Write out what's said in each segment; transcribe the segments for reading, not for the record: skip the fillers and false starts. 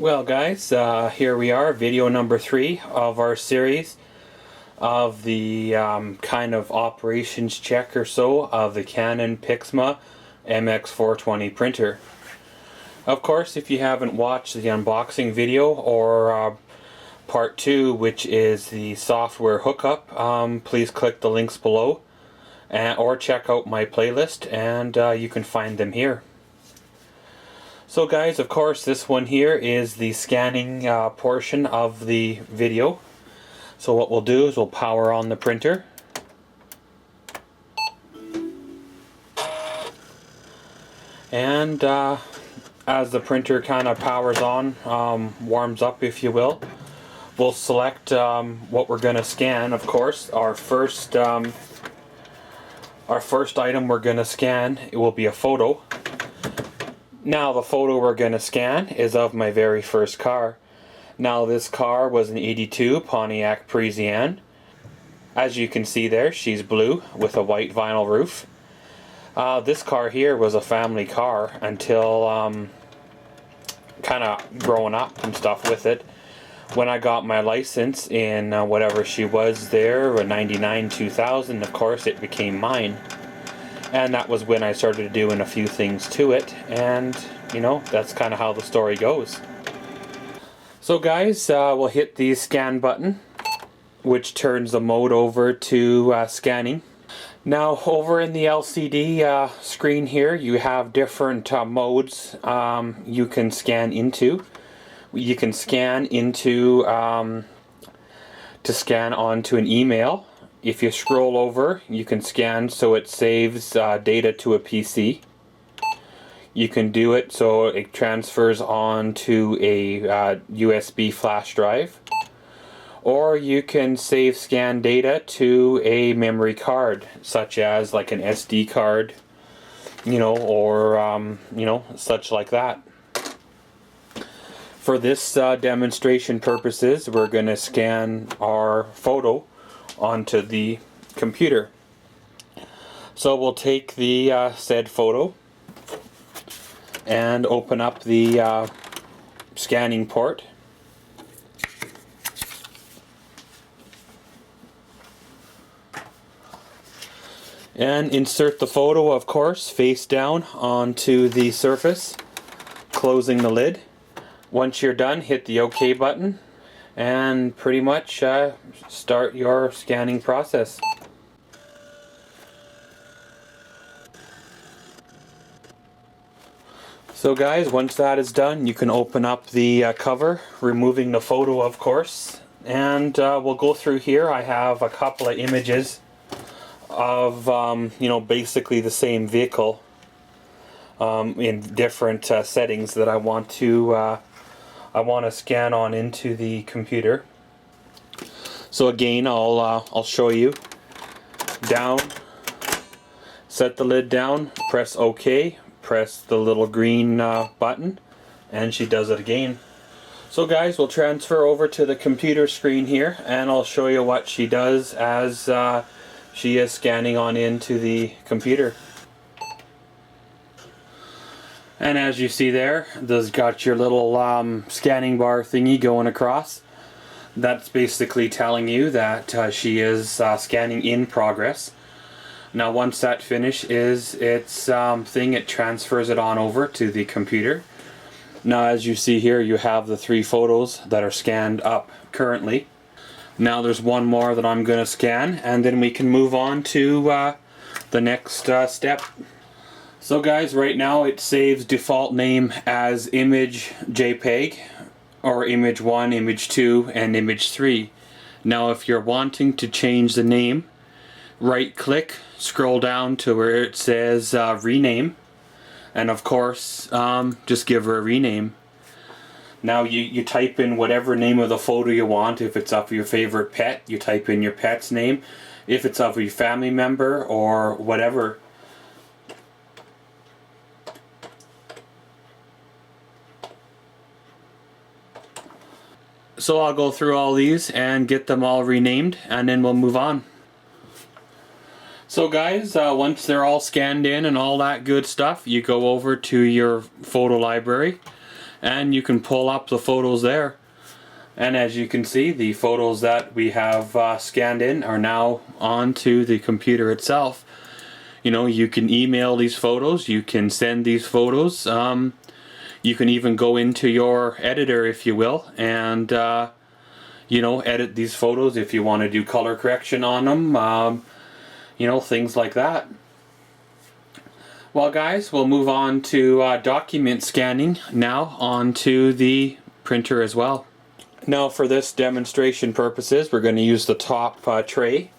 Well guys, here we are, video number 3 of our series of the kind of operations check or so of the Canon Pixma MX420 printer. Of course, if you haven't watched the unboxing video or part 2, which is the software hookup, please click the links below or check out my playlist and you can find them here. So guys, of course, this one here is the scanning portion of the video. So what we'll do is we'll power on the printer. And as the printer kind of powers on, warms up if you will, we'll select what we're going to scan. Of course, our first item we're going to scan, it will be a photo. Now the photo we're going to scan is of my very first car. Now this car was an 82 Pontiac Parisienne. As you can see there, she's blue with a white vinyl roof. This car here was a family car until kind of growing up and stuff with it. When I got my license in whatever she was there, 99, 2000, of course it became mine. And that was when I started doing a few things to it, and you know, that's kind of how the story goes. So guys, we'll hit the scan button, which turns the mode over to scanning. Now over in the LCD screen here, you have different modes you can scan into. You can scan into to scan onto an email. If you scroll over, you can scan so it saves data to a PC. You can do it so it transfers onto a USB flash drive. Or you can save scan data to a memory card, such as like an SD card, you know, or you know, such like that. For this demonstration purposes, we're going to scan our photo onto the computer. So we'll take the said photo and open up the scanning port. And insert the photo, of course, face down onto the surface, closing the lid. Once you're done, hit the OK button and pretty much start your scanning process. So guys, once that is done, you can open up the cover, removing the photo of course, and we'll go through here. I have a couple of images of you know, basically the same vehicle in different settings that I want to scan on into the computer. So again, I'll show you. Down, set the lid down, press OK, press the little green button, and she does it again. So guys, we'll transfer over to the computer screen here, and I'll show you what she does as she is scanning on into the computer. And as you see there, there's got your little scanning bar thingy going across. That's basically telling you that she is scanning in progress. Now once that finishes its thing, it transfers it on over to the computer. Now as you see here, you have the 3 photos that are scanned up currently. Now there's one more that I'm going to scan, and then we can move on to the next step. So guys, right now it saves default name as image JPEG, or image 1, image 2, and image 3. Now if you're wanting to change the name, right click, scroll down to where it says rename, and of course just give her a rename. Now you type in whatever name of the photo you want. If it's of your favorite pet, you type in your pet's name. If it's of your family member or whatever. So I'll go through all these and get them all renamed, and then we'll move on. So guys, once they're all scanned in and all that good stuff, you go over to your photo library and you can pull up the photos there. And as you can see, the photos that we have scanned in are now onto the computer itself. You know, you can email these photos, you can send these photos, you can even go into your editor, if you will, and you know, edit these photos if you want to do color correction on them, you know, things like that. Well guys, we'll move on to document scanning now onto the printer as well. Now for this demonstration purposes, we're going to use the top tray,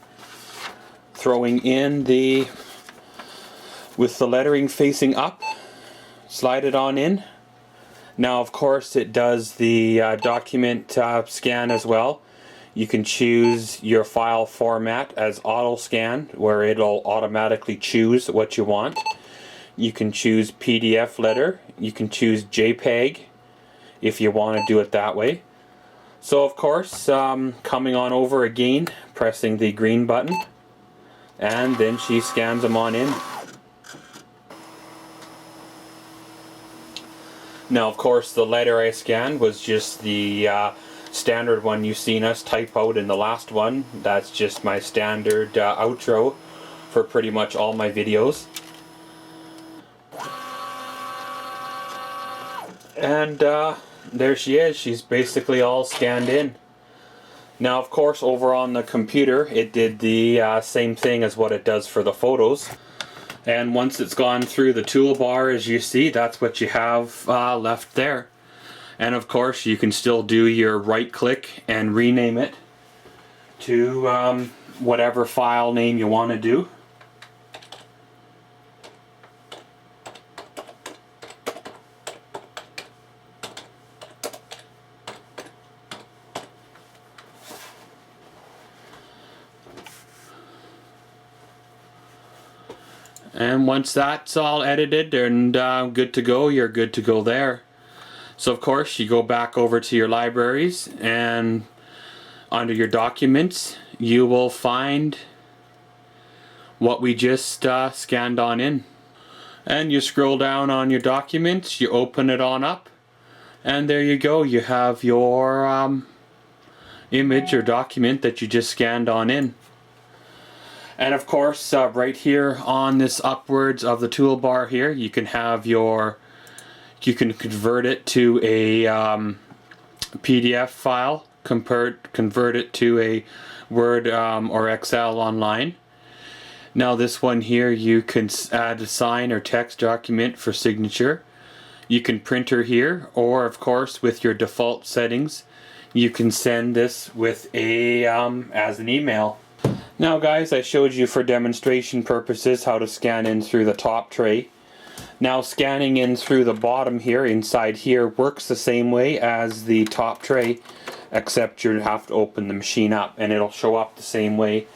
throwing in with the lettering facing up, slide it on in. Now of course it does the document scan as well. You can choose your file format as auto scan, where it'll automatically choose what you want. You can choose PDF letter, you can choose JPEG if you want to do it that way. So of course, coming on over again, pressing the green button, and then she scans them on in. Now of course the letter I scanned was just the standard one you've seen us type out in the last one. That's just my standard outro for pretty much all my videos. And there she is. She's basically all scanned in. Now of course over on the computer it did the same thing as what it does for the photos. And once it's gone through the toolbar, as you see, that's what you have left there. And of course you can still do your right click and rename it to whatever file name you want to do. And once that's all edited and good to go, you're good to go there. So of course you go back over to your libraries, and under your documents you will find what we just scanned on in. And you scroll down on your documents, you open it on up, and there you go, you have your image or document that you just scanned on in. And of course, right here on this upwards of the toolbar here, you can have you can convert it to a PDF file, convert it to a Word or Excel online. Now this one here, you can add a sign or text document for signature. You can printer here, or of course with your default settings, you can send this with a as an email. Now guys, I showed you for demonstration purposes how to scan in through the top tray. Now scanning in through the bottom here, inside here, works the same way as the top tray, except you have to open the machine up and it'll show up the same way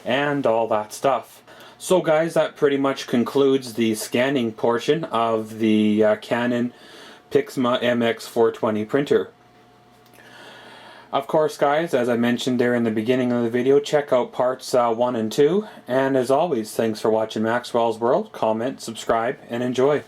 and all that stuff. So guys, that pretty much concludes the scanning portion of the Canon Pixma MX420 printer. Of course guys, as I mentioned there in the beginning of the video, check out parts 1 and 2, and as always, thanks for watching Maxwell's World. Comment, subscribe, and enjoy.